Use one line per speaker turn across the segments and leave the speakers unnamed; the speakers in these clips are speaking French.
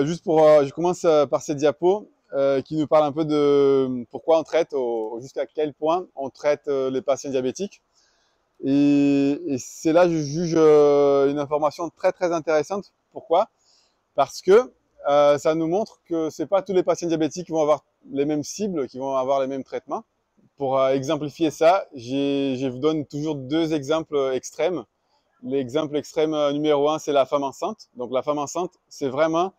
Juste pour, je commence par cette diapo qui nous parle un peu de pourquoi on traite, jusqu'à quel point on traite les patients diabétiques. Et c'est là, je juge une information très très intéressante. Pourquoi? Parce que ça nous montre que c'est pas tous les patients diabétiques qui vont avoir les mêmes cibles, qui vont avoir les mêmes traitements. Pour exemplifier ça, je vous donne toujours deux exemples extrêmes. L'exemple extrême numéro un, c'est la femme enceinte. Donc la femme enceinte, c'est vraiment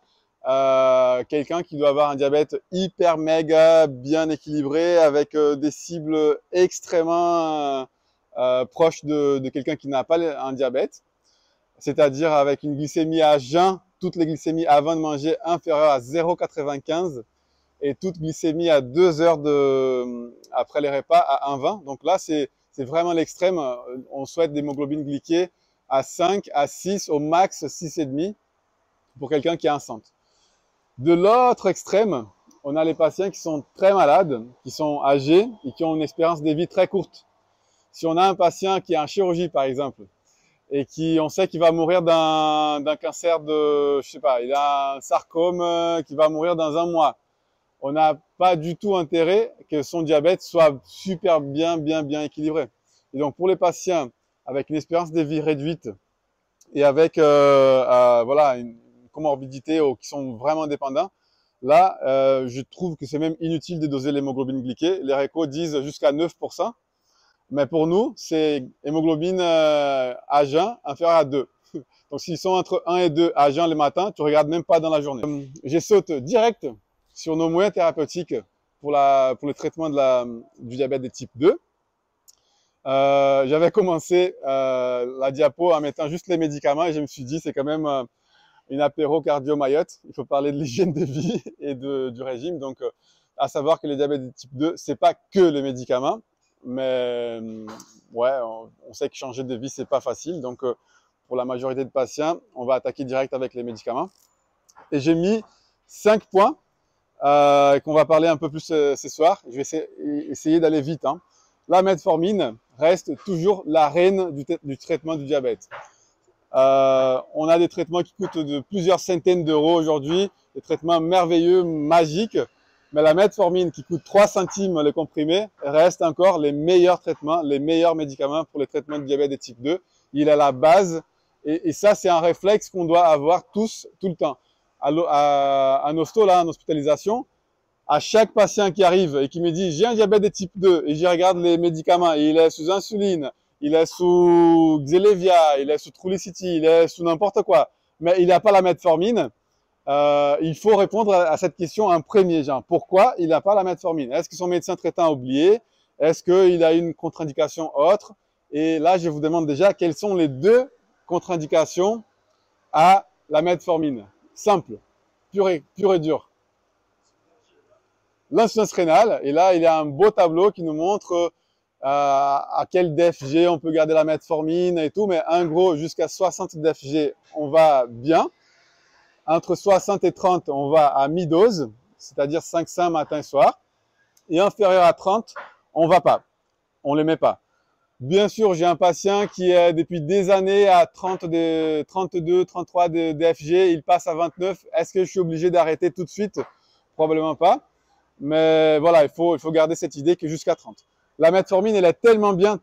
quelqu'un qui doit avoir un diabète hyper méga bien équilibré avec des cibles extrêmement proches de quelqu'un qui n'a pas un diabète, c'est-à-dire avec une glycémie à jeun, toutes les glycémies avant de manger inférieures à 0,95 et toute glycémie à 2 heures après les repas à 1,20. Donc là, c'est vraiment l'extrême. On souhaite des hémoglobines glyquées à 5, à 6, au max 6,5 pour quelqu'un qui est enceinte. De l'autre extrême, on a les patients qui sont très malades, qui sont âgés et qui ont une espérance de vie très courte. Si on a un patient qui est en chirurgie, par exemple, et on sait qu'il va mourir d'un cancer de, je sais pas, il a un sarcome qui va mourir dans 1 mois, on n'a pas du tout intérêt que son diabète soit super bien équilibré. Et donc, pour les patients avec une espérance de vie réduite et avec voilà, une comorbidité ou qui sont vraiment dépendants, là, je trouve que c'est même inutile de doser l'hémoglobine glyquée. Les récos disent jusqu'à 9%. Mais pour nous, c'est hémoglobine à jeun inférieure à 2. Donc, s'ils sont entre 1 et 2 à jeun le matin, tu regardes même pas dans la journée. Je saute direct sur nos moyens thérapeutiques pour le traitement du diabète de type 2. J'avais commencé la diapo en mettant juste les médicaments et je me suis dit, c'est quand même une apéro cardio-mayotte. Il faut parler de l'hygiène de vie et du régime. Donc, à savoir que le diabète de type 2, c'est pas que les médicaments. Mais ouais, on sait que changer de vie, c'est pas facile. Donc, pour la majorité de patients, on va attaquer direct avec les médicaments. Et j'ai mis 5 points qu'on va parler un peu plus ce soir. Je vais essayer d'aller vite. Hein. La metformine reste toujours la reine du traitement du diabète. On a des traitements qui coûtent de plusieurs centaines d'euros aujourd'hui, des traitements merveilleux, magiques. Mais la metformine qui coûte 3 centimes le comprimé reste encore les meilleurs traitements, les meilleurs médicaments pour le traitement du diabète de type 2. Il est la base et ça, c'est un réflexe qu'on doit avoir tous, tout le temps. En hosto, là, en hospitalisation, à chaque patient qui arrive et qui me dit « j'ai un diabète de type 2 » et j'y regarde les médicaments et il est sous insuline, il est sous Xelevia, il est sous Trulicity, il est sous n'importe quoi, mais il n'a pas la metformine. Il faut répondre à cette question en premier, genre, pourquoi il n'a pas la metformine? Est-ce que son médecin traitant a oublié? Est-ce qu'il a une contre-indication autre? Et là, je vous demande déjà quelles sont les 2 contre-indications à la metformine. Simple, pur et dur. L'insuffisance rénale, et là, il y a un beau tableau qui nous montre à quel DFG on peut garder la metformine et tout, mais en gros, jusqu'à 60 DFG, on va bien. Entre 60 et 30, on va à mi-dose, c'est-à-dire 500 matin et soir. Et inférieur à 30, on va pas. On les met pas. Bien sûr, j'ai un patient qui est depuis des années à 32, 33 de DFG, il passe à 29. Est-ce que je suis obligé d'arrêter tout de suite? Probablement pas. Mais voilà, il faut garder cette idée que jusqu'à 30. La metformine, elle est tellement bien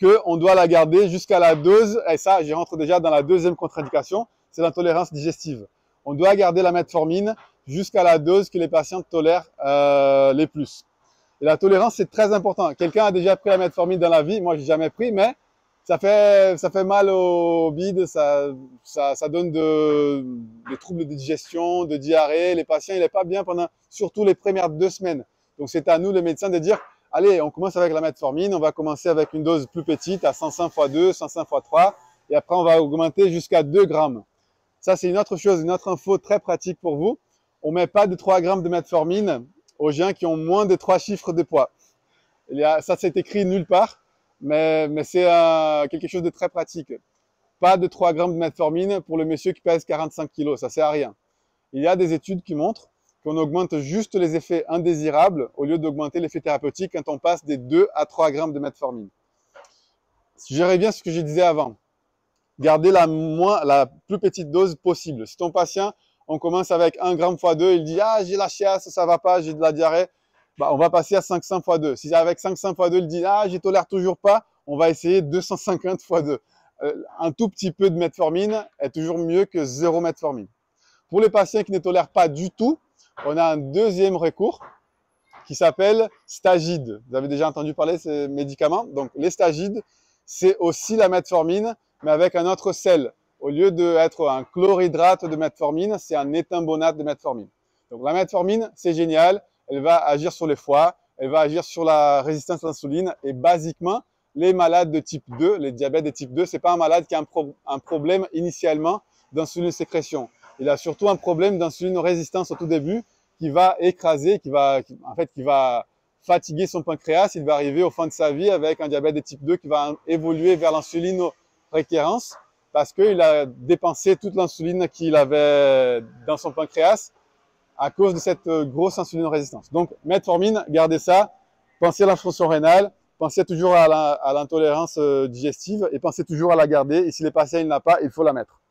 qu'on doit la garder jusqu'à la dose. Et ça, j'y rentre déjà dans la deuxième contre-indication. C'est l'intolérance digestive. On doit garder la metformine jusqu'à la dose que les patients tolèrent les plus. Et la tolérance, c'est très important. Quelqu'un a déjà pris la metformine dans la vie. Moi, j'ai jamais pris, mais ça fait mal au bide. Ça donne des troubles de digestion, de diarrhée. Les patients, il n'est pas bien pendant surtout les premières 2 semaines. Donc, c'est à nous, les médecins, de dire, allez, on commence avec la metformine. On va commencer avec une dose plus petite à 105 x 2, 105 x 3. Et après, on va augmenter jusqu'à 2 grammes. Ça, c'est une autre chose, une autre info très pratique pour vous. On ne met pas de 3 grammes de metformine aux gens qui ont moins de 3 chiffres de poids. Ça, c'est écrit nulle part, mais c'est quelque chose de très pratique. Pas de 3 grammes de metformine pour le monsieur qui pèse 45 kg, ça ne sert à rien. Il y a des études qui montrent qu'on augmente juste les effets indésirables au lieu d'augmenter l'effet thérapeutique quand on passe des 2 à 3 grammes de metformine. Je reviens à ce que je disais avant. garder la plus petite dose possible. Si ton patient, on commence avec 1 gramme x 2, il dit « Ah, j'ai la chiasse, ça va pas, j'ai de la diarrhée », bah, on va passer à 500 x 2. Si avec 500 x 2, il dit « Ah, je tolère toujours pas », on va essayer 250 x 2. Un tout petit peu de metformine est toujours mieux que 0 metformine. Pour les patients qui ne tolèrent pas du tout, on a un deuxième recours qui s'appelle Stagide. Vous avez déjà entendu parler de ces médicaments. Donc, les Stagides, c'est aussi la metformine, mais avec un autre sel. Au lieu d'être un chlorhydrate de metformine, c'est un éthambonate de metformine. Donc, la metformine, c'est génial. Elle va agir sur les foies, elle va agir sur la résistance à l'insuline. Et basiquement, les malades de type 2, les diabètes de type 2, c'est pas un malade qui a un problème initialement d'insuline sécrétion. Il a surtout un problème d'insuline résistance au tout début qui va écraser, qui va fatiguer son pancréas. Il va arriver au fin de sa vie avec un diabète de type 2 qui va évoluer vers l'insulino-réquérance parce qu'il a dépensé toute l'insuline qu'il avait dans son pancréas à cause de cette grosse insuline-résistance. Donc, metformine, gardez ça. Pensez à la fonction rénale, pensez toujours à l'intolérance digestive et pensez toujours à la garder. Et si les patients ne l'ont pas, il faut la mettre.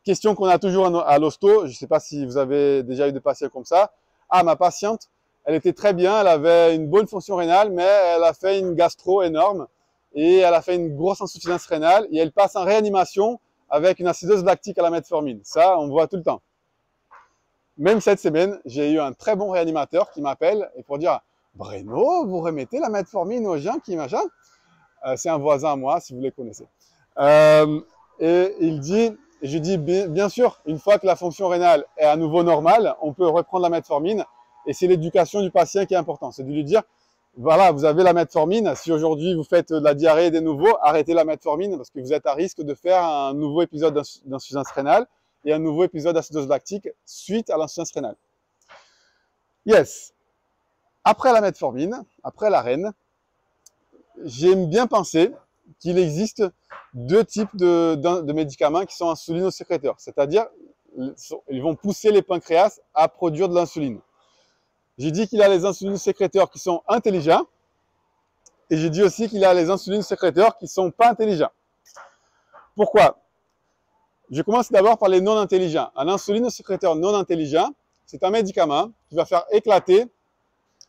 Question qu'on a toujours à l'hosto, je ne sais pas si vous avez déjà eu des patients comme ça. Ah, ma patiente, elle était très bien, elle avait une bonne fonction rénale, mais elle a fait une gastro énorme et elle a fait une grosse insuffisance rénale et elle passe en réanimation avec une acidose lactique à la metformine. Ça, on voit tout le temps. Même cette semaine, j'ai eu un très bon réanimateur qui m'appelle et pour dire « Breno, vous remettez la metformine aux gens qui machin ?» C'est un voisin à moi, si vous les connaissez. Et il dit... Et je dis, bien sûr, une fois que la fonction rénale est à nouveau normale, on peut reprendre la metformine. Et c'est l'éducation du patient qui est important. C'est de lui dire, voilà, vous avez la metformine. Si aujourd'hui vous faites de la diarrhée de nouveau, arrêtez la metformine parce que vous êtes à risque de faire un nouveau épisode d'insuffisance rénale et un nouveau épisode d'acidose lactique suite à l'insuffisance rénale. Yes. Après la metformine, après la reine, j'aime bien penser qu'il existe deux types de médicaments qui sont insulinosécréteurs. C'est-à-dire, ils vont pousser les pancréas à produire de l'insuline. J'ai dit qu'il y a les insulinosécréteurs qui sont intelligents et j'ai dit aussi qu'il y a les insulinosécréteurs qui ne sont pas intelligents. Pourquoi? Je commence d'abord par les non intelligents. Un insulinosécréteur non intelligent, c'est un médicament qui va faire éclater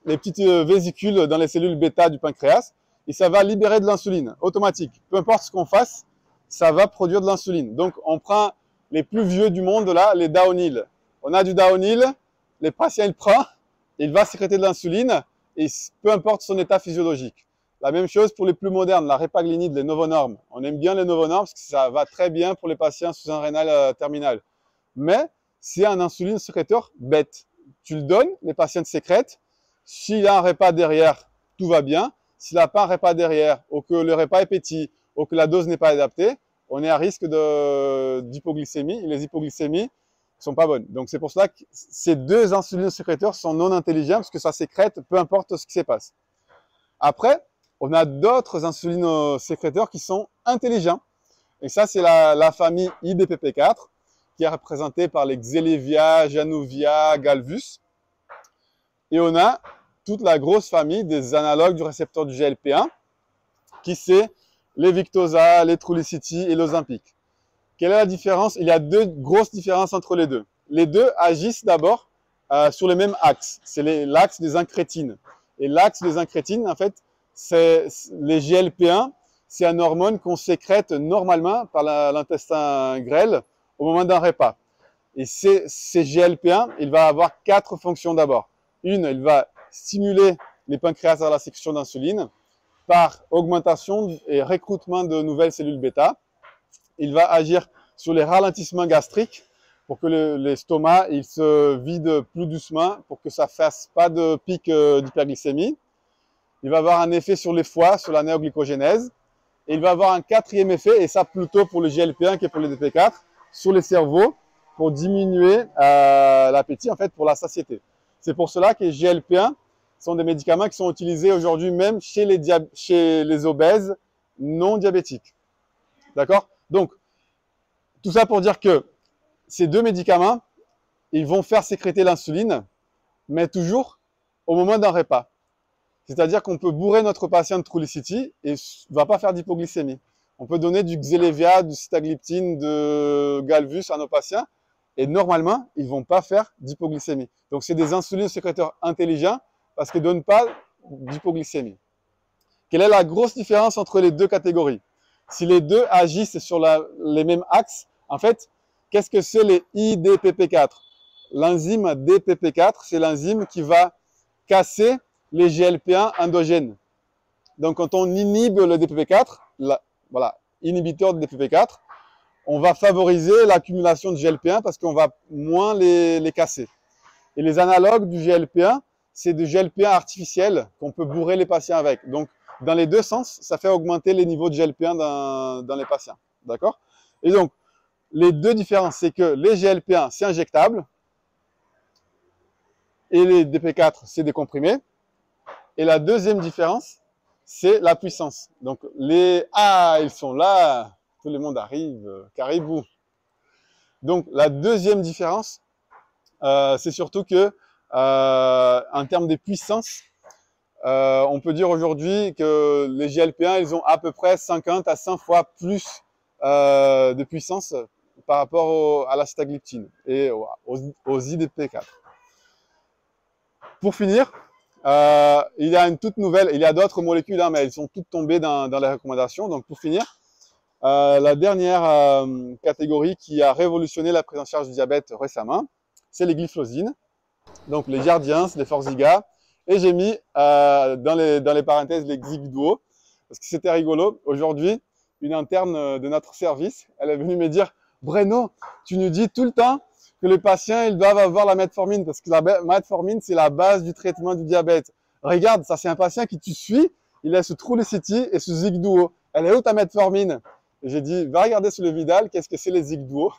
les petites vésicules dans les cellules bêta du pancréas et ça va libérer de l'insuline automatique. Peu importe ce qu'on fasse, ça va produire de l'insuline. Donc, on prend les plus vieux du monde, là, les Downhill. On a du Downhill, les patients, il prend, il va sécréter de l'insuline et peu importe son état physiologique. La même chose pour les plus modernes, la répaglinide, les Novonorm. On aime bien les Novonorm parce que ça va très bien pour les patients sous un rénal terminal. Mais c'est un insuline sécréteur bête. Tu le donnes, les patients sécrètent. S'il y a un repas derrière, tout va bien. S'il n'a pas un repas derrière, ou que le repas est petit, ou que la dose n'est pas adaptée, on est à risque d'hypoglycémie. Et les hypoglycémies ne sont pas bonnes. Donc, c'est pour cela que ces deux insulinosécréteurs sont non intelligents parce que ça sécrète peu importe ce qui se passe. Après, on a d'autres insulinosécréteurs qui sont intelligents. Et ça, c'est la famille IBPP4 qui est représentée par les Xelevia, Januvia, Galvus. Et on a toute la grosse famille des analogues du récepteur du GLP-1, qui c'est les Victoza, les Trulicity et l'Ozempic. Quelle est la différence? Il y a deux grosses différences entre les deux. Les deux agissent d'abord sur le même axe. C'est l'axe des incrétines. Et l'axe des incrétines, en fait, c'est les GLP-1, c'est une hormone qu'on sécrète normalement par l'intestin grêle au moment d'un repas. Et ces GLP-1, il va avoir 4 fonctions d'abord. Une, il va stimuler les pancréas à la sécrétion d'insuline par augmentation et recrutement de nouvelles cellules bêta. Il va agir sur les ralentissements gastriques pour que l'estomac il se vide plus doucement, pour que ça ne fasse pas de pic d'hyperglycémie. Il va avoir un effet sur les foies, sur la néoglycogénèse. Et il va avoir un quatrième effet, et ça plutôt pour le GLP-1 que pour le DP4, sur les cerveaux, pour diminuer l'appétit, en fait, pour la satiété. C'est pour cela que les GLP-1 sont des médicaments qui sont utilisés aujourd'hui même chez les obèses non diabétiques. D'accord? Donc, tout ça pour dire que ces deux médicaments, ils vont faire sécréter l'insuline, mais toujours au moment d'un repas. C'est-à-dire qu'on peut bourrer notre patient de Trulicity et ne va pas faire d'hypoglycémie. On peut donner du Xelevia, du sitagliptine, de Galvus à nos patients et normalement, ils ne vont pas faire d'hypoglycémie. Donc, c'est des insulinosécréteurs intelligents parce qu'ils ne donnent pas d'hypoglycémie. Quelle est la grosse différence entre les deux catégories? Si les deux agissent sur les mêmes axes, en fait, qu'est-ce que c'est les IDPP4? L'enzyme DPP4, c'est l'enzyme qui va casser les GLP1 endogènes. Donc, quand on inhibe le DPP4, voilà, inhibiteur de DPP4, on va favoriser l'accumulation de GLP1 parce qu'on va moins les casser. Et les analogues du GLP1, c'est du GLP1 artificiel qu'on peut bourrer les patients avec. Donc, dans les deux sens, ça fait augmenter les niveaux de GLP1 dans les patients. D'accord? Et donc, les deux différences, c'est que les GLP1, c'est injectable et les DP4, c'est des comprimés. Et la deuxième différence, c'est la puissance. Donc, ils sont là, tout le monde arrive, caribou. Donc, la deuxième différence, c'est surtout que, en termes de puissance, on peut dire aujourd'hui que les GLP1, ils ont à peu près 50 à 100 fois plus de puissance par rapport à la sitagliptine et aux IDP4. Pour finir, il y a une toute nouvelle, il y a d'autres molécules, hein, mais elles sont toutes tombées dans les recommandations. Donc pour finir, la dernière catégorie qui a révolutionné la prise en charge du diabète récemment, c'est les glyphosines. Donc les Jardiance, les Forxiga, et j'ai mis dans les parenthèses les Xigduo, parce que c'était rigolo. Aujourd'hui, une interne de notre service, elle est venue me dire « Breno, tu nous dis tout le temps que les patients ils doivent avoir la metformine, parce que la metformine, c'est la base du traitement du diabète. Regarde, ça c'est un patient qui tu suis, il a ce Trulicity et ce Xigduo. Elle est où ta metformine ?» Et j'ai dit « Va regarder sur le Vidal, qu'est-ce que c'est les Xigduo ?»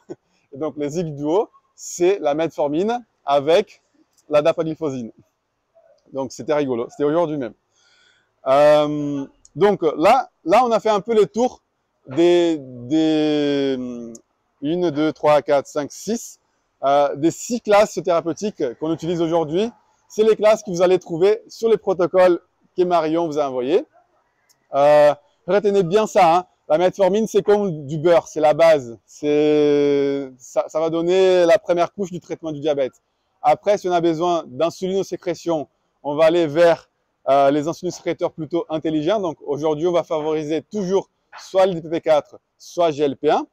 Et donc les Xigduo, c'est la metformine avec la dapagliflozine. Donc c'était rigolo, c'était aujourd'hui même. Donc là, on a fait un peu le tour des 1, 2, 3, 4, 5, 6, des 6 classes thérapeutiques qu'on utilise aujourd'hui. C'est les classes que vous allez trouver sur les protocoles que Marion vous a envoyés. Retenez bien ça, hein. La metformine, c'est comme du beurre, c'est la base. Ça va donner la première couche du traitement du diabète. Après, si on a besoin d'insulinosécrétion, on va aller vers les insulinosécréteurs plutôt intelligents. Donc aujourd'hui, on va favoriser toujours soit le DPP4, soit GLP1.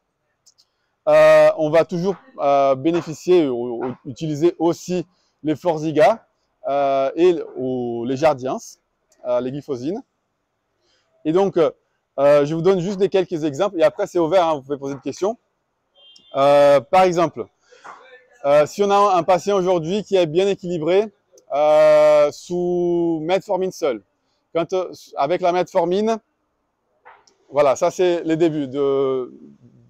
On va toujours bénéficier ou utiliser aussi les Forxiga et les Jardiance, les glyphosines. Et donc, je vous donne juste quelques exemples et après c'est ouvert, hein, vous pouvez poser des questions. Par exemple, si on a un patient aujourd'hui qui est bien équilibré sous metformine seule, avec la metformine, voilà, ça c'est les débuts de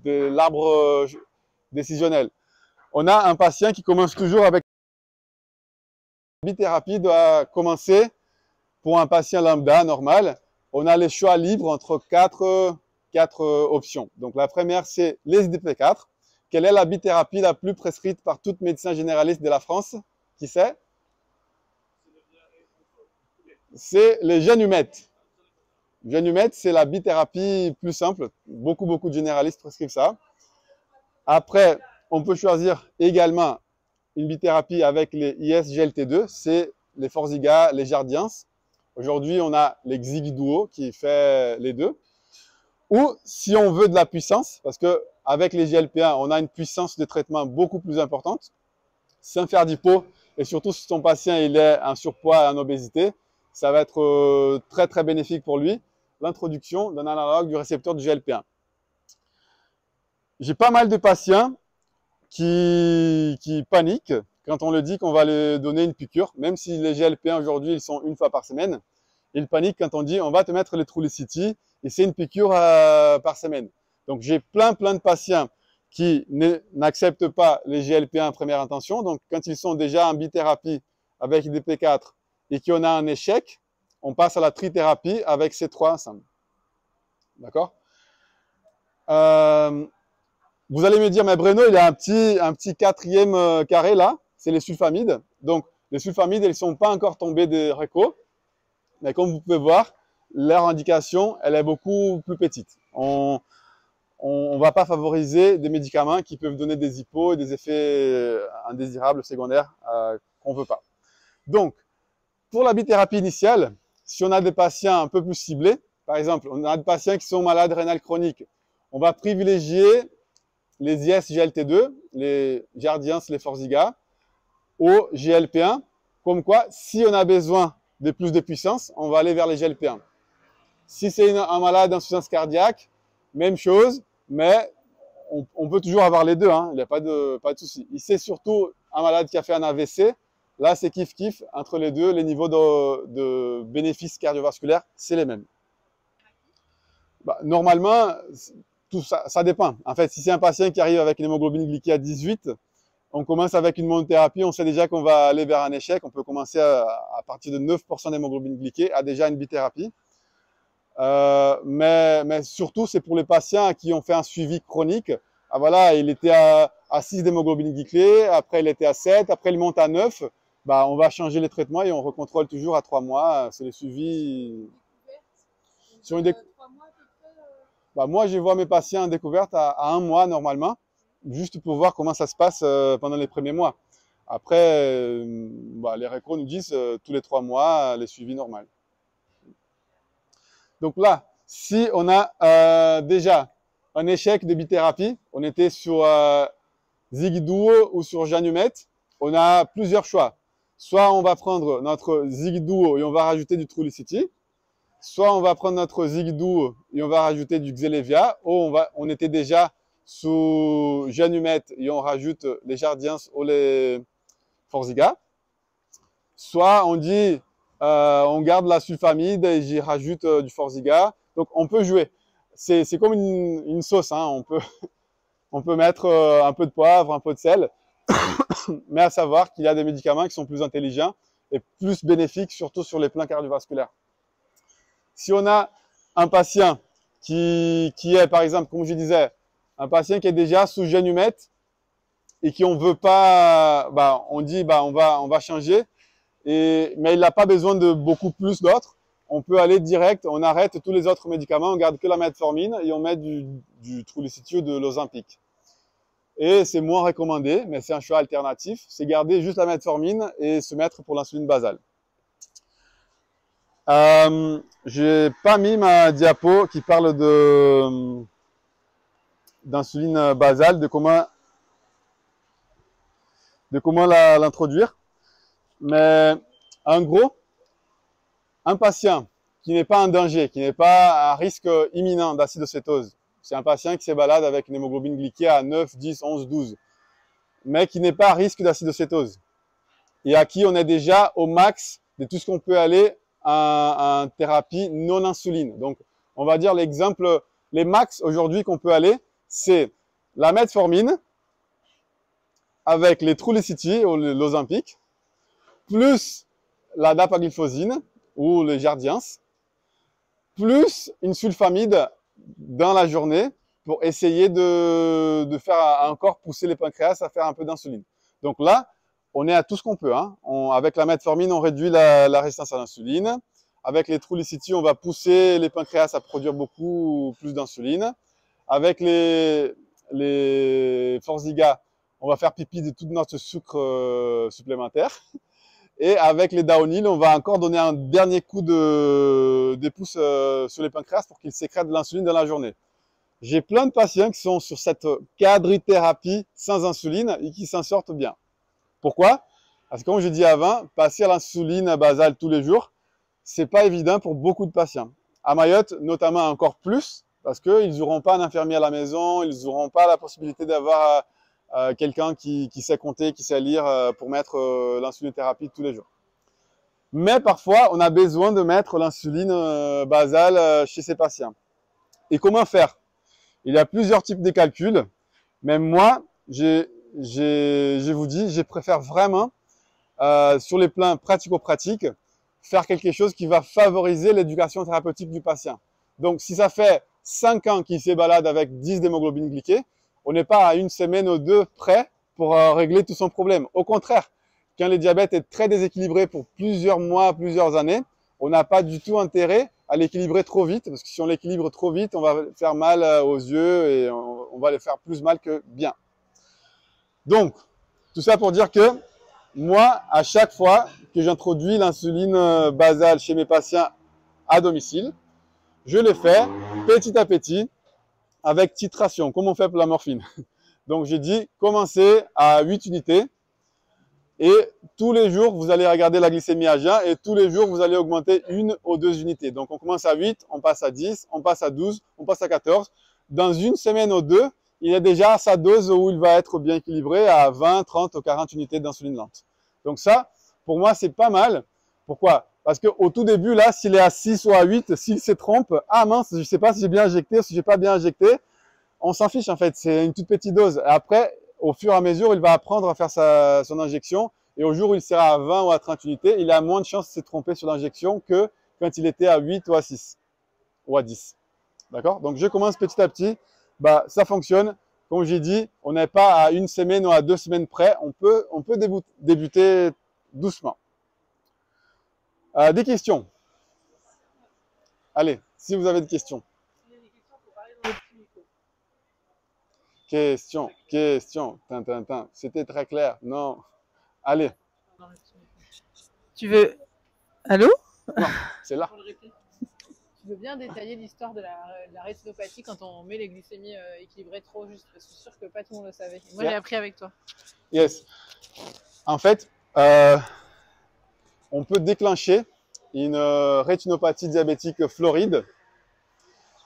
l'arbre décisionnel. On a un patient qui commence toujours avec la bithérapie doit commencer pour un patient lambda normal. On a les choix libres entre quatre options. Donc la première, c'est les IDP4. Quelle est la bithérapie la plus prescrite par toute médecin généraliste de la France? Qui c'est? C'est les Genumet. Genumet, c'est la bithérapie plus simple. Beaucoup de généralistes prescrivent ça. Après, on peut choisir également une bithérapie avec les IS-GLT2. C'est les Forxiga, les Jardiance. Aujourd'hui, on a les Xigduo qui fait les deux. Ou si on veut de la puissance, parce qu'avec les GLP1, on a une puissance de traitement beaucoup plus importante, sans faire d'hypo, et surtout si ton patient il est en surpoids et en obésité, ça va être très bénéfique pour lui, l'introduction d'un analogue du récepteur du GLP1. J'ai pas mal de patients qui paniquent quand on leur dit qu'on va leur donner une piqûre, même si les GLP1 aujourd'hui, ils sont 1 fois par semaine. Ils paniquent quand on dit on va te mettre les Trulicity et c'est une piqûre par semaine. Donc j'ai plein de patients qui n'acceptent pas les GLP1 en première intention. Donc quand ils sont déjà en bithérapie avec DP4 et qu'on a un échec, on passe à la trithérapie avec ces 3 ensemble. D'accord? Vous allez me dire, mais Breno, il y a un petit 4e carré là, c'est les sulfamides. Donc les sulfamides, elles ne sont pas encore tombées des récos, mais comme vous pouvez voir, leur indication, elle est beaucoup plus petite. On va pas favoriser des médicaments qui peuvent donner des hypos et des effets indésirables secondaires qu'on veut pas. Donc, pour la bithérapie initiale, si on a des patients un peu plus ciblés, par exemple, on a des patients qui sont malades rénales chroniques, on va privilégier les IS-GLT2, les Jardiance, les Forxiga, au GLP1, comme quoi, si on a besoin de plus de puissance, on va aller vers les GLP1. Si c'est un malade d'insuffisance cardiaque, même chose, mais on peut toujours avoir les deux, hein, il n'y a pas de souci. C'est surtout un malade qui a fait un AVC, là c'est kiff-kiff, entre les deux, les niveaux de bénéfices cardiovasculaires, c'est les mêmes. Bah, normalement, tout ça dépend. En fait, si c'est un patient qui arrive avec une hémoglobine glyquée à 18, on commence avec une monothérapie, on sait déjà qu'on va aller vers un échec. On peut commencer à partir de 9% d'hémoglobine glyquée à déjà une bithérapie. Mais surtout, c'est pour les patients qui ont fait un suivi chronique. Ah, voilà, il était à 6 d'hémoglobine glyquée, après il était à 7, après il monte à 9. Bah, on va changer les traitements et on recontrôle toujours à 3 mois. C'est les suivis. Sur une bah, moi, je vois mes patients en découverte à 1 mois normalement, juste pour voir comment ça se passe pendant les premiers mois. Après, bah, les récros nous disent tous les 3 mois, les suivis normaux. Donc là, si on a déjà un échec de bithérapie, on était sur Zigduo ou sur Janumet, on a plusieurs choix. Soit on va prendre notre Zigduo et on va rajouter du Trulicity, soit on va prendre notre Zigduo et on va rajouter du Xelevia, ou on était déjà sous Janumet et on rajoute les Jardiance ou les Forxiga. Soit on dit on garde la sulfamide et j'y rajoute du Forxiga. Donc on peut jouer. C'est comme une sauce, hein. On peut mettre un peu de poivre, un peu de sel, mais à savoir qu'il y a des médicaments qui sont plus intelligents et plus bénéfiques, surtout sur les plans cardiovasculaires. Si on a un patient qui est, par exemple, comme je disais, un patient qui est déjà sous Janumet et qui on veut pas, bah, on dit bah, on va changer, mais il n'a pas besoin de beaucoup plus d'autres. On peut aller direct, on arrête tous les autres médicaments, on garde que la metformine et on met du Trulicity ou de l'Ozempic. Et c'est moins recommandé, mais c'est un choix alternatif, c'est garder juste la metformine et se mettre pour l'insuline basale. J'ai pas mis ma diapo qui parle d'insuline basale, de comment l'introduire. Mais en gros, un patient qui n'est pas en danger, qui n'est pas à risque imminent d'acidocétose, c'est un patient qui se balade avec une hémoglobine glyquée à 9, 10, 11, 12, mais qui n'est pas à risque d'acidocétose et à qui on est déjà au max de tout ce qu'on peut aller en thérapie non insuline. Donc, on va dire l'exemple, les max aujourd'hui qu'on peut aller, c'est la metformine avec les Trulicity ou l'Ozempic, plus la dapagliflozine ou le Jardiance, plus une sulfamide dans la journée pour essayer de faire encore pousser les pancréas à faire un peu d'insuline. Donc là, on est à tout ce qu'on peut. Hein. Avec la metformine, on réduit la résistance à l'insuline. Avec les Trulicity, on va pousser les pancréas à produire beaucoup plus d'insuline. Avec les Forxiga, on va faire pipi de tout notre sucre supplémentaire. Et avec les Daonil, on va encore donner un dernier coup de pouce sur les pancréas pour qu'ils sécrètent de l'insuline dans la journée. J'ai plein de patients qui sont sur cette quadrithérapie sans insuline et qui s'en sortent bien. Pourquoi? Parce que comme je dis avant, passer à l'insuline basale tous les jours, c'est pas évident pour beaucoup de patients. À Mayotte, notamment encore plus, parce qu'ils n'auront pas un infirmier à la maison, ils n'auront pas la possibilité d'avoir quelqu'un qui sait compter, qui sait lire pour mettre l'insulinothérapie tous les jours. Mais parfois, on a besoin de mettre l'insuline basale chez ces patients. Et comment faire? Il y a plusieurs types de calculs, mais moi, je vous dis, je préfère vraiment, sur les plans pratico-pratiques, faire quelque chose qui va favoriser l'éducation thérapeutique du patient. Donc, si ça fait 5 ans qu'il se balade avec 10 d'hémoglobine glyquée, on n'est pas à 1 semaine ou 2 près pour régler tout son problème. Au contraire, quand le diabète est très déséquilibré pour plusieurs mois, plusieurs années, on n'a pas du tout intérêt à l'équilibrer trop vite, parce que si on l'équilibre trop vite, on va faire mal aux yeux et on va les faire plus mal que bien. Donc, tout ça pour dire que moi, à chaque fois que j'introduis l'insuline basale chez mes patients à domicile, je le fais petit à petit avec titration, comme on fait pour la morphine. Donc, j'ai dit commencez à 8 unités et tous les jours, vous allez regarder la glycémie à jeun et tous les jours, vous allez augmenter 1 ou 2 unités. Donc, on commence à 8, on passe à 10, on passe à 12, on passe à 14. Dans une semaine ou deux, il est déjà à sa dose où il va être bien équilibré à 20, 30 ou 40 unités d'insuline lente. Donc ça, pour moi, c'est pas mal. Pourquoi? Parce qu'au tout début, là, s'il est à 6 ou à 8, s'il se trompe, ah mince, je ne sais pas si j'ai bien injecté ou si j'ai pas bien injecté, on s'en fiche en fait, c'est une toute petite dose. Et après, au fur et à mesure, il va apprendre à faire son injection et au jour où il sera à 20 ou à 30 unités, il a moins de chances de se tromper sur l'injection que quand il était à 8 ou à 6 ou à 10. D'accord? Donc, je commence petit à petit. Bah, ça fonctionne. Comme j'ai dit, on n'est pas à 1 semaine ou à 2 semaines près. On peut débuter doucement. Des questions? Allez, si vous avez des questions. Question. Tintin. C'était très clair. Non. Allez.
Tu veux... Allô?
Non, c'est là.
Tu veux bien détailler l'histoire de la rétinopathie quand on met les glycémies équilibrées trop juste? Parce que je suis sûre que pas tout le monde le savait. Moi, j'ai appris avec toi.
Yes. En fait, on peut déclencher une rétinopathie diabétique floride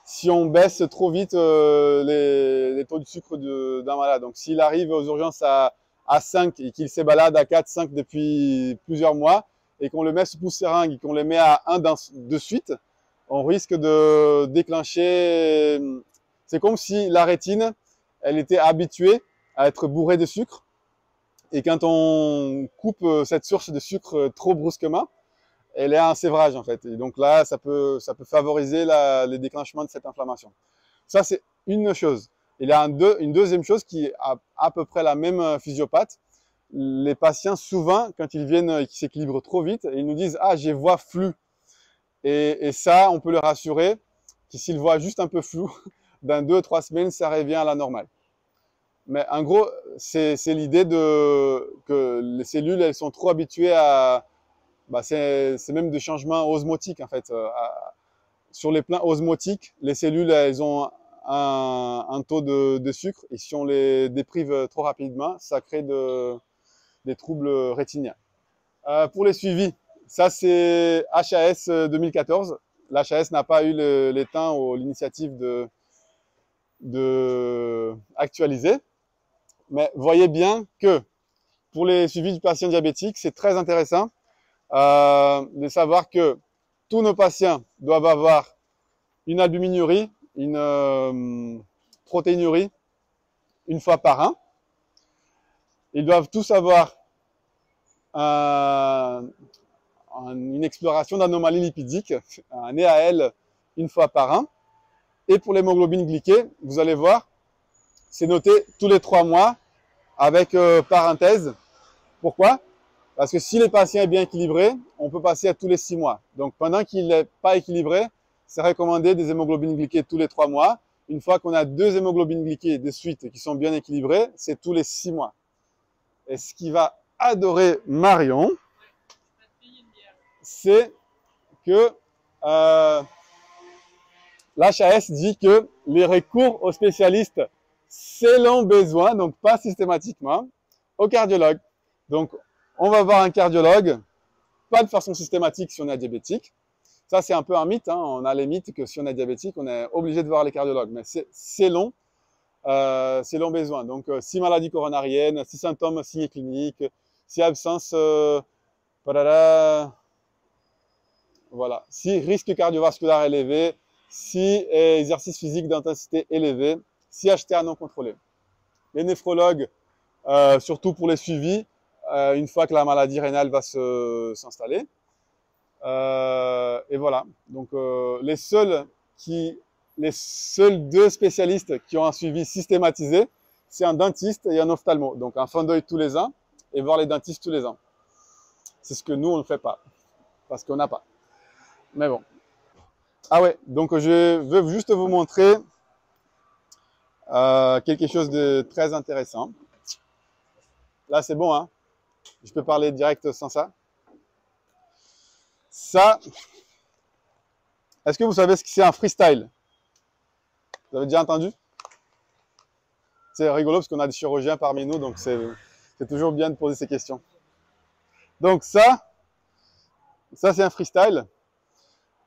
si on baisse trop vite les taux de sucre d'un malade. Donc, s'il arrive aux urgences à 5 et qu'il se balade à 4, 5 depuis plusieurs mois et qu'on le met sous pousse-seringue et qu'on le met à 1 de suite, on risque de déclencher... C'est comme si la rétine, elle était habituée à être bourrée de sucre. Et quand on coupe cette source de sucre trop brusquement, elle est un sévrage en fait. Et donc là, ça peut favoriser les déclenchements de cette inflammation. Ça, c'est une chose. Il y a une deuxième chose qui est à peu près la même physiopathe. Les patients, souvent, quand ils viennent et qu'ils s'équilibrent trop vite, ils nous disent « Ah, j'ai vois flou ». Et ça, on peut le rassurer que s'ils voient juste un peu flou, dans 2 ou 3 semaines, ça revient à la normale. Mais en gros, c'est l'idée que les cellules, elles sont trop habituées à... Bah, c'est même des changements osmotiques en fait. Sur les plans osmotiques, les cellules, elles ont un taux de sucre et si on les déprive trop rapidement, ça crée des troubles rétiniens. Pour les suivis, ça c'est HAS 2014. L'HAS n'a pas eu les temps ou l'initiative de actualiser. Mais voyez bien que pour les suivis du patient diabétique, c'est très intéressant de savoir que tous nos patients doivent avoir une albuminurie, une protéinurie une fois par an. Ils doivent tous avoir une exploration d'anomalies lipidiques, un EAL une fois par an. Et pour l'hémoglobine glyquée, vous allez voir, c'est noté tous les 3 mois avec parenthèse. Pourquoi? Parce que si le patient est bien équilibré, on peut passer à tous les 6 mois. Donc pendant qu'il n'est pas équilibré, c'est recommandé des hémoglobines glyquées tous les 3 mois. Une fois qu'on a 2 hémoglobines glyquées de suite qui sont bien équilibrées, c'est tous les 6 mois. Et ce qui va adorer Marion, c'est que l'HAS dit que les recours aux spécialistes selon besoin, donc pas systématiquement, au cardiologue. Donc, on va voir un cardiologue, pas de façon systématique si on est diabétique. Ça, c'est un peu un mythe. Hein. On a les mythes que si on est diabétique, on est obligé de voir les cardiologues. Mais c'est selon besoin. Donc, si maladie coronarienne, si symptômes, signes cliniques, si absence, voilà. Si risque cardiovasculaire élevé, si exercice physique d'intensité élevée, si HTA non contrôlé. Les néphrologues, surtout pour les suivis, une fois que la maladie rénale va s'installer. Et voilà. Donc, les seuls 2 spécialistes qui ont un suivi systématisé, c'est un dentiste et un ophtalmo. Donc, un fin d'œil tous les ans et voir les dentistes tous les ans. C'est ce que nous, on ne fait pas. Parce qu'on n'a pas. Mais bon. Ah ouais, donc je veux juste vous montrer quelque chose de très intéressant. Là, c'est bon, hein? Je peux parler direct sans ça. Ça, est-ce que vous savez ce que c'est un freestyle? Vous avez déjà entendu? C'est rigolo parce qu'on a des chirurgiens parmi nous, donc c'est toujours bien de poser ces questions. Donc ça c'est un freestyle.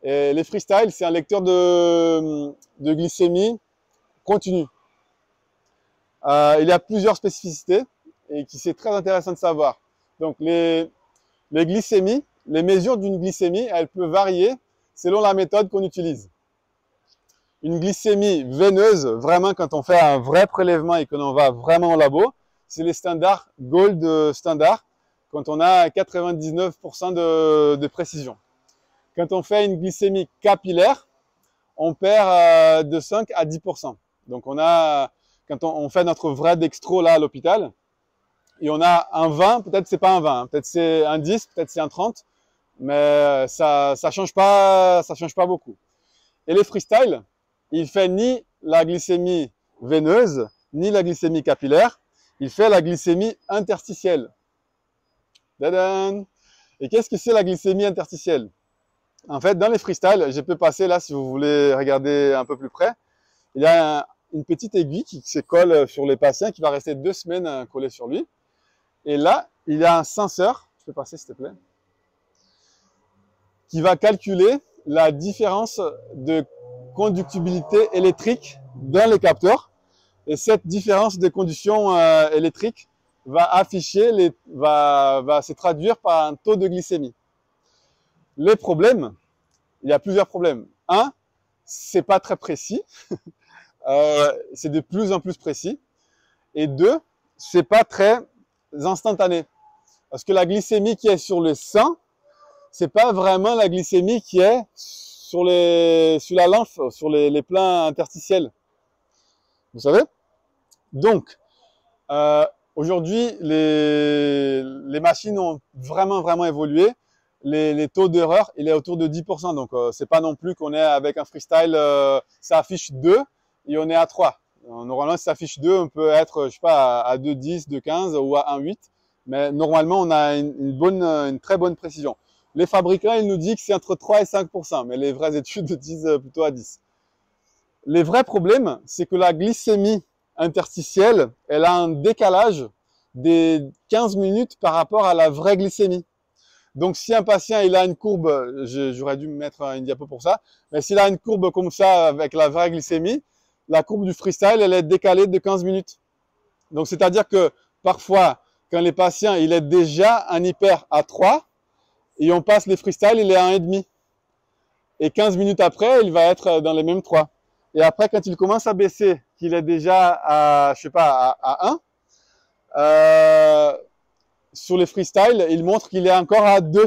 Et les freestyles, c'est un lecteur de glycémie continue. Il y a plusieurs spécificités et qui c'est très intéressant de savoir. Donc les glycémies, les mesures d'une glycémie, elles peuvent varier selon la méthode qu'on utilise. Une glycémie veineuse, vraiment quand on fait un vrai prélèvement et que l'on va vraiment au labo, c'est les standards gold standard, quand on a 99% de précision. Quand on fait une glycémie capillaire, on perd de 5 à 10%. Donc quand on fait notre vrai dextro là à l'hôpital, et on a un 20, peut-être c'est pas un 20, peut-être c'est un 10, peut-être c'est un 30, mais ça change pas beaucoup. Et les freestyles, il fait ni la glycémie veineuse, ni la glycémie capillaire, il fait la glycémie interstitielle. Tadam! Et qu'est-ce que c'est la glycémie interstitielle? En fait, dans les freestyles, je peux passer là si vous voulez regarder un peu plus près. Il y a une petite aiguille qui se colle sur les patients, qui va rester 2 semaines collée sur lui. Et là, il y a un senseur, je peux passer s'il te plaît, qui va calculer la différence de conductibilité électrique dans les capteurs. Et cette différence de conduction électrique va se traduire par un taux de glycémie. Les problèmes, il y a plusieurs problèmes. Un, c'est pas très précis. C'est de plus en plus précis. Et deux, c'est pas très instantané. Parce que la glycémie qui est sur le sang, c'est pas vraiment la glycémie qui est sur la lymphe, sur les plans interstitiels. Vous savez? Donc, aujourd'hui, les machines ont vraiment évolué. Les taux d'erreur, il est autour de 10%. Donc, c'est pas non plus qu'on est avec un freestyle, ça affiche 2 et on est à 3. Normalement, si ça affiche 2, on peut être, je sais pas, à 2,10, 2,15 ou à 1,8. Mais normalement, on a une très bonne précision. Les fabricants, ils nous disent que c'est entre 3 et 5%, mais les vraies études disent plutôt à 10. Les vrais problèmes, c'est que la glycémie interstitielle, elle a un décalage des 15 minutes par rapport à la vraie glycémie. Donc, si un patient il a une courbe, j'aurais dû me mettre une diapo pour ça, mais s'il a une courbe comme ça avec la vraie glycémie, la courbe du freestyle, elle est décalée de 15 minutes. Donc, c'est-à-dire que parfois, quand les patients, il est déjà un hyper à 3, et on passe les freestyles, il est à 1,5. Et 15 minutes après, il va être dans les mêmes 3. Et après, quand il commence à baisser, qu'il est déjà à, je sais pas, à 1, sur les freestyles, il montre qu'il est encore à 2.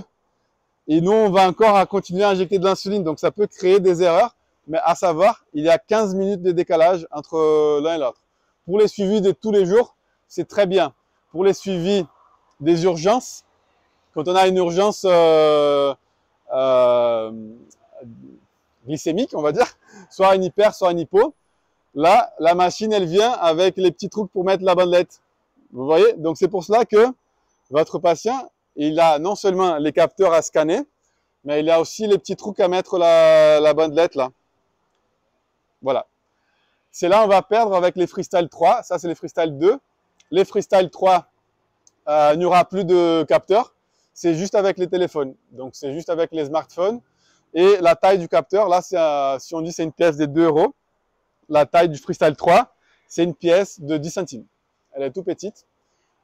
Et nous, on va encore continuer à injecter de l'insuline. Donc, ça peut créer des erreurs. Mais à savoir, il y a 15 minutes de décalage entre l'un et l'autre. Pour les suivis de tous les jours, c'est très bien. Pour les suivis des urgences, quand on a une urgence glycémique, on va dire, soit un hyper, soit un hypo, là, la machine, elle vient avec les petits trucs pour mettre la bandelette. Vous voyez? Donc, c'est pour cela que votre patient, il a non seulement les capteurs à scanner, mais il a aussi les petits trucs à mettre la bandelette, là. Voilà. C'est là on va perdre avec les Freestyle 3. Ça, c'est les Freestyle 2. Les Freestyle 3, il n'y aura plus de capteurs. C'est juste avec les téléphones. Donc, c'est juste avec les smartphones. Et la taille du capteur, là, si on dit c'est une pièce de 2 €, la taille du Freestyle 3, c'est une pièce de 10 centimes. Elle est tout petite.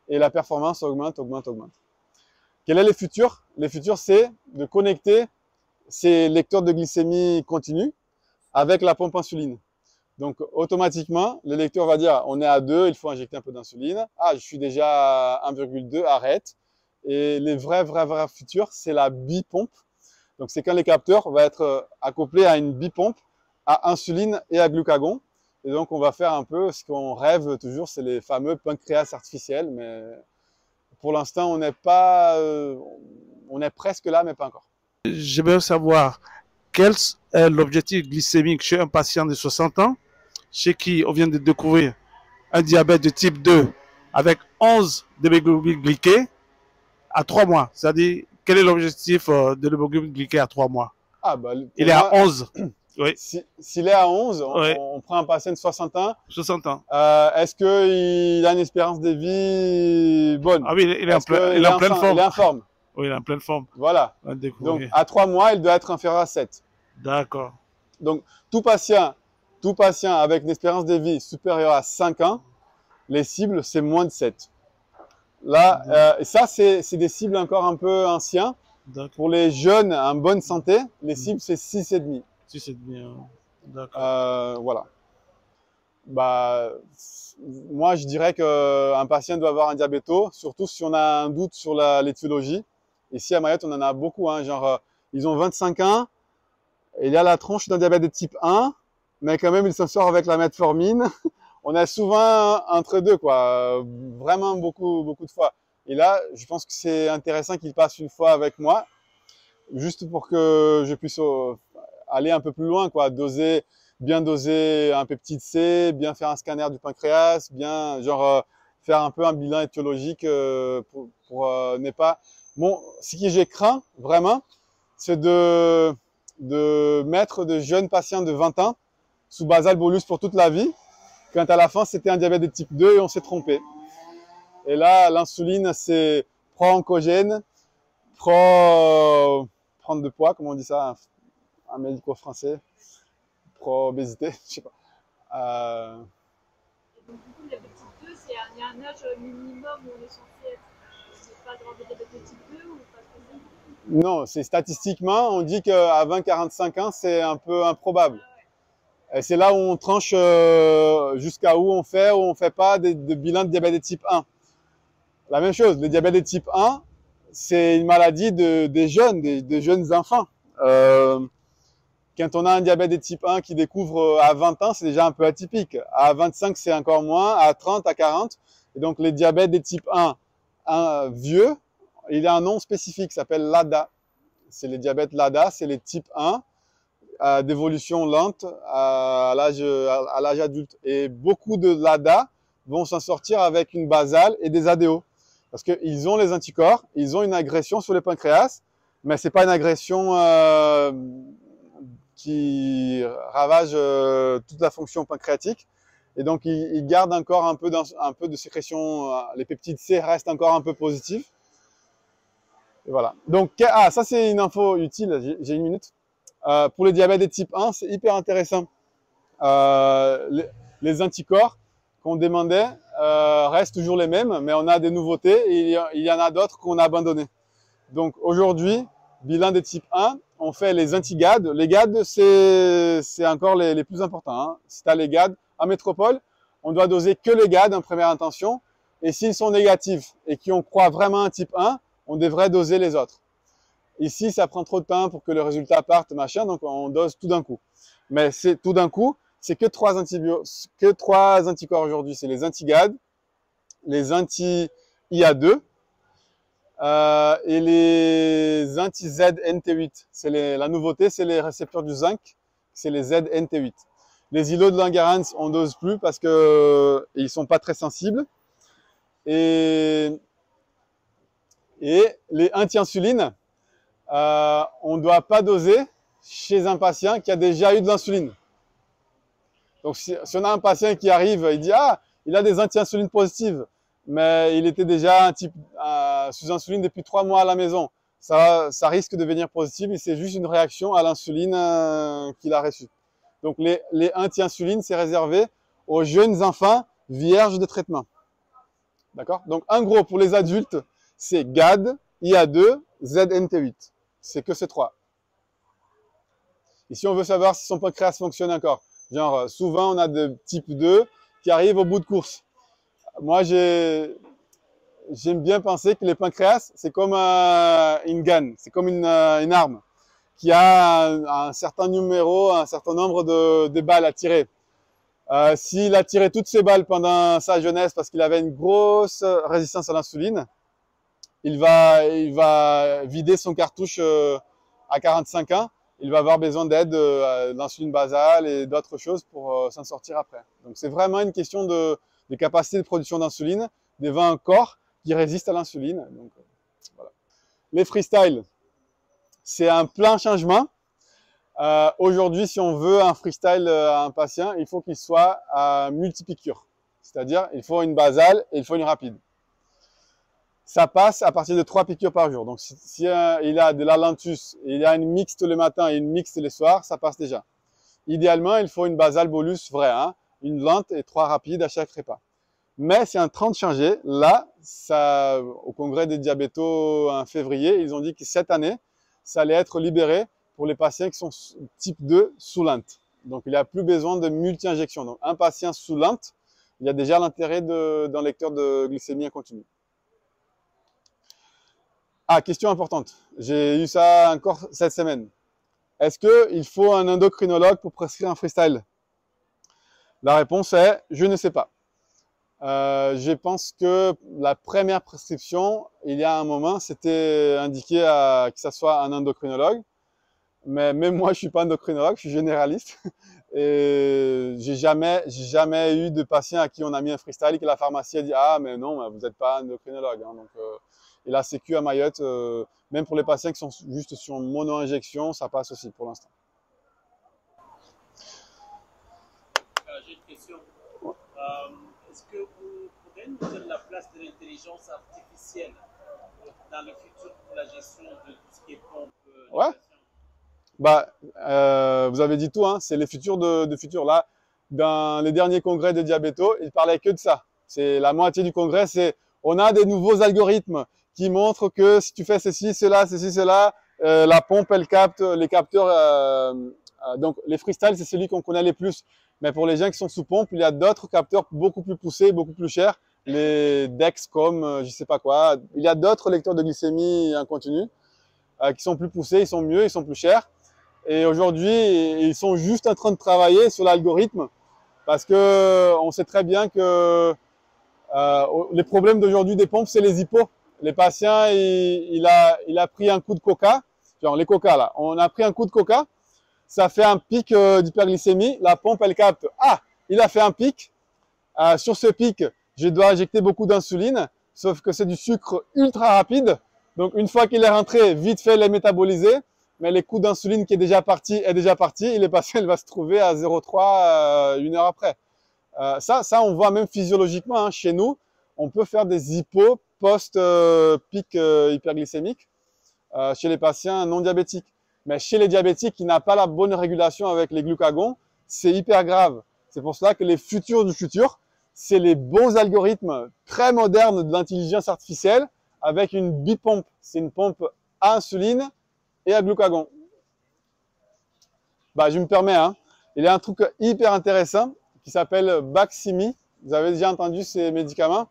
Et la performance augmente. Quel est le futur? Le futur, c'est de connecter ces lecteurs de glycémie continue avec la pompe insuline. Donc, automatiquement, le lecteur va dire, on est à 2, il faut injecter un peu d'insuline. Ah, je suis déjà à 1,2, arrête. Et les vrais futurs, c'est la bipompe. Donc, c'est quand les capteurs vont être accouplés à une bipompe, à insuline et à glucagon. Et donc, on va faire un peu ce qu'on rêve toujours, c'est les fameux pancréas artificiels. Mais pour l'instant, on n'est pas, on est presque là, mais pas encore.
J'aimerais savoir, quel est l'objectif glycémique chez un patient de 60 ans, chez qui on vient de découvrir un diabète de type 2 avec 11 d'hémoglobine glyquée à 3 mois. C'est-à-dire, quel est l'objectif de l'hémoglobine glyquée à 3 mois?
Ah, bah,
Il est à 11. Oui.
S'il est à 11,
Oui.
on prend un patient de 60 ans.
60 ans.
Est-ce qu'il a une espérance de vie bonne?
Ah oui, il est en
pleine forme. Il est en forme.
Oui, il est en pleine forme.
Voilà. Donc, à 3 mois, il doit être inférieur à 7.
D'accord.
Donc, tout patient avec une espérance de vie supérieure à 5 ans, les cibles, c'est moins de 7. Là, ça, c'est des cibles encore un peu anciens. Pour les jeunes en bonne santé, les cibles, c'est 6,5.
6,5. D'accord.
Voilà. Bah, moi, je dirais qu'un patient doit avoir un diabéto, surtout si on a un doute sur l'étiologie. Ici, à Mayotte, on en a beaucoup. Hein, genre, ils ont 25 ans, et il y a la tronche d'un diabète de type 1, mais quand même, ils s'en sortent avec la metformine. On a souvent entre deux, quoi. Vraiment beaucoup de fois. Et là, je pense que c'est intéressant qu'il passe une fois avec moi, juste pour que je puisse aller un peu plus loin, quoi. Bien doser un peptide C, bien faire un scanner du pancréas, bien, genre, faire un peu un bilan étiologique pour ne pas... Bon, ce que j'ai craint, vraiment, c'est de mettre de jeunes patients de 20 ans sous basal bolus pour toute la vie, quand à la fin, c'était un diabète de type 2 et on s'est trompé. Et là, l'insuline, c'est pro-oncogène, prendre de poids, comment on dit ça, un médico-français, pro-obésité, je sais pas.
Et donc, du coup, le diabète type 2, il y a un âge minimum où on est censé être, pas avoir de diabète de type 2 ou pas spécialement?
Non, c'est statistiquement, on dit qu'à 20-45 ans, c'est un peu improbable. Et c'est là où on tranche jusqu'à où on fait ou on fait pas de bilan de diabète de type 1. La même chose, le diabète de type 1, c'est une maladie des jeunes, des jeunes enfants. Quand on a un diabète de type 1 qui découvre à 20 ans, c'est déjà un peu atypique. À 25, c'est encore moins. À 30, à 40. Et donc, les diabètes de type 1 vieux, il y a un nom spécifique qui s'appelle LADA. C'est les diabètes LADA, c'est les type 1 d'évolution lente à l'âge adulte. Et beaucoup de LADA vont s'en sortir avec une basale et des ADO. Parce qu'ils ont les anticorps, ils ont une agression sur le pancréas, mais c'est pas une agression qui ravage toute la fonction pancréatique. Et donc, ils gardent encore un peu de sécrétion. Les peptides C restent encore un peu positifs. Et voilà. Donc, ça, c'est une info utile. J'ai une minute. Pour les diabètes de type 1, c'est hyper intéressant. Les anticorps qu'on demandait restent toujours les mêmes, mais on a des nouveautés et il y en a d'autres qu'on a abandonnées. Donc aujourd'hui, bilan de type 1, on fait les anti-GAD. Les GAD, c'est encore les plus importants. Hein. Si tu as les GAD en métropole, on doit doser que les GAD en première intention. Et s'ils sont négatifs et qu'on croit vraiment un type 1, on devrait doser les autres. Ici, ça prend trop de temps pour que le résultat parte, machin, donc on dose tout d'un coup. Mais c'est tout d'un coup, c'est que trois anticorps aujourd'hui. C'est les anti-GAD, les anti-IA2 et les anti-ZNT8. La nouveauté, c'est les récepteurs du zinc, c'est les ZNT8. Les îlots de Langerhans, on dose plus parce que ils sont pas très sensibles. Et les anti-insulines, on ne doit pas doser chez un patient qui a déjà eu de l'insuline. Donc, si on a un patient qui arrive, il dit « Ah, il a des anti-insulines positives, mais il était déjà sous insuline depuis 3 mois à la maison. » Ça risque de devenir positif et c'est juste une réaction à l'insuline qu'il a reçue. Donc, les anti-insulines, c'est réservé aux jeunes enfants vierges de traitement. D'accord? Donc, en gros, pour les adultes, c'est GAD, IA2, ZNT8. C'est que ces trois. Ici, on veut savoir si son pancréas fonctionne encore. Genre, souvent, on a de type 2 qui arrivent au bout de course. Moi, j'aime bien penser que les pancréas, c'est comme une gun, c'est comme une arme qui a un certain numéro, un certain nombre de balles à tirer. S'il a tiré toutes ses balles pendant sa jeunesse parce qu'il avait une grosse résistance à l'insuline, il va vider son cartouche à 45 ans il va avoir besoin d'aide, d'insuline basale et d'autres choses pour s'en sortir après. Donc c'est vraiment une question de capacité de production d'insuline, devant un corps qui résiste à l'insuline. Donc voilà. Les freestyles, c'est un plein changement. Aujourd'hui, si on veut un freestyle à un patient, il faut qu'il soit à multipiqûres. C'est-à-dire, il faut une basale et il faut une rapide. Ça passe à partir de 3 piqûres par jour. Donc, si il a de la Lantus et il a une mixte le matin et une mixte le soir, ça passe déjà. Idéalement, il faut une basale bolus vraie, hein, une lente et 3 rapides à chaque repas. Mais c'est un 30 changé. Là, ça, au congrès des diabétos en février, ils ont dit que cette année, ça allait être libéré pour les patients qui sont type 2 sous lente. Donc, il n'y a plus besoin de multi-injection. Donc, un patient sous lente, il y a déjà l'intérêt d'un lecteur de glycémie en continu. Ah, question importante. J'ai eu ça encore cette semaine. Est-ce qu'il faut un endocrinologue pour prescrire un freestyle? La réponse est, je ne sais pas. Je pense que la première prescription, il y a un moment, c'était indiqué que ça soit un endocrinologue. Mais même moi, je suis pas endocrinologue, je suis généraliste. Et j'ai jamais eu de patient à qui on a mis un freestyle et que la pharmacie a dit « Ah, mais non, vous n'êtes pas endocrinologue. Hein. » Donc, et la Sécu à Mayotte, même pour les patients qui sont juste sur mono-injection, ça passe aussi pour l'instant.
J'ai une question. Est-ce que vous pouvez nous donner la place de l'intelligence artificielle dans le futur pour la gestion de tout ce qui est pompe?
Ouais. Bah, vous avez dit tout, hein, c'est les futurs de futurs. Là, dans les derniers congrès de diabétos, ils parlaient que de ça. C'est la moitié du congrès, c'est on a des nouveaux algorithmes qui montrent que si tu fais ceci, cela, la pompe, elle capte les capteurs. Donc, les freestyles, c'est celui qu'on connaît les plus. Mais pour les gens qui sont sous pompe, il y a d'autres capteurs beaucoup plus poussés, beaucoup plus chers. Les Dexcom, je sais pas quoi. Il y a d'autres lecteurs de glycémie en continu qui sont plus poussés, ils sont mieux, ils sont plus chers. Et aujourd'hui, ils sont juste en train de travailler sur l'algorithme parce que on sait très bien que les problèmes d'aujourd'hui des pompes, c'est les hypos. Les patients, il a pris un coup de coca, genre les coca là, on a pris un coup de coca, ça fait un pic d'hyperglycémie, la pompe elle capte, ah, il a fait un pic, sur ce pic, je dois injecter beaucoup d'insuline, sauf que c'est du sucre ultra rapide, donc une fois qu'il est rentré, vite fait les métaboliser, mais les coups d'insuline qui est déjà parti, et le patient il va se trouver à 0,3 une heure après. Ça, on voit même physiologiquement, hein, chez nous, on peut faire des hypos post-pic hyperglycémique chez les patients non diabétiques. Mais chez les diabétiques qui n'ont pas la bonne régulation avec les glucagons, c'est hyper grave. C'est pour cela que les futurs du futur, c'est les bons algorithmes très modernes de l'intelligence artificielle avec une bipompe. C'est une pompe à insuline et à glucagon. Bah, je me permets, hein. Il y a un truc hyper intéressant qui s'appelle Baqsimi. Vous avez déjà entendu ces médicaments?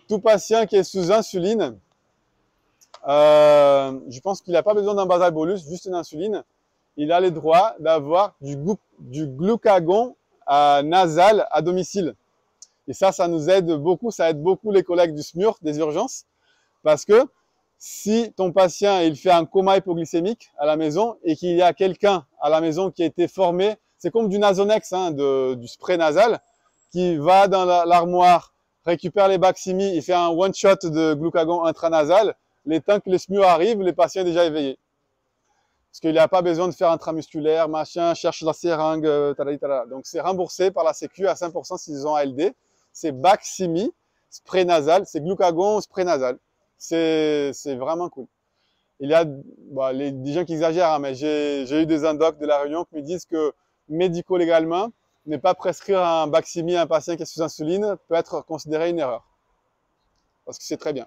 Tout patient qui est sous insuline, je pense qu'il n'a pas besoin d'un basal bolus, juste une insuline. Il a le droit d'avoir du glucagon nasal à domicile. Et ça nous aide beaucoup, ça aide beaucoup les collègues du SMUR, des urgences, parce que si ton patient il fait un coma hypoglycémique à la maison et qu'il y a quelqu'un à la maison qui a été formé, c'est comme du Nasonex, hein, du spray nasal, qui va dans l'armoire, récupère les Baqsimi, il fait un one-shot de glucagon intranasal. Les temps que les SMUR arrivent, les patients sont déjà éveillés. Parce qu'il n'y a pas besoin de faire intramusculaire, machin, cherche la seringue, tada. Donc c'est remboursé par la Sécu à 5% s'ils ont ALD. C'est Baqsimi, spray nasal, c'est glucagon, spray nasal. C'est vraiment cool. Il y a des gens qui exagèrent, hein, mais j'ai eu des endocs de la Réunion qui me disent que médico-légalement, ne pas prescrire un Baqsimi à un patient qui est sous insuline peut être considéré une erreur. Parce que c'est très bien.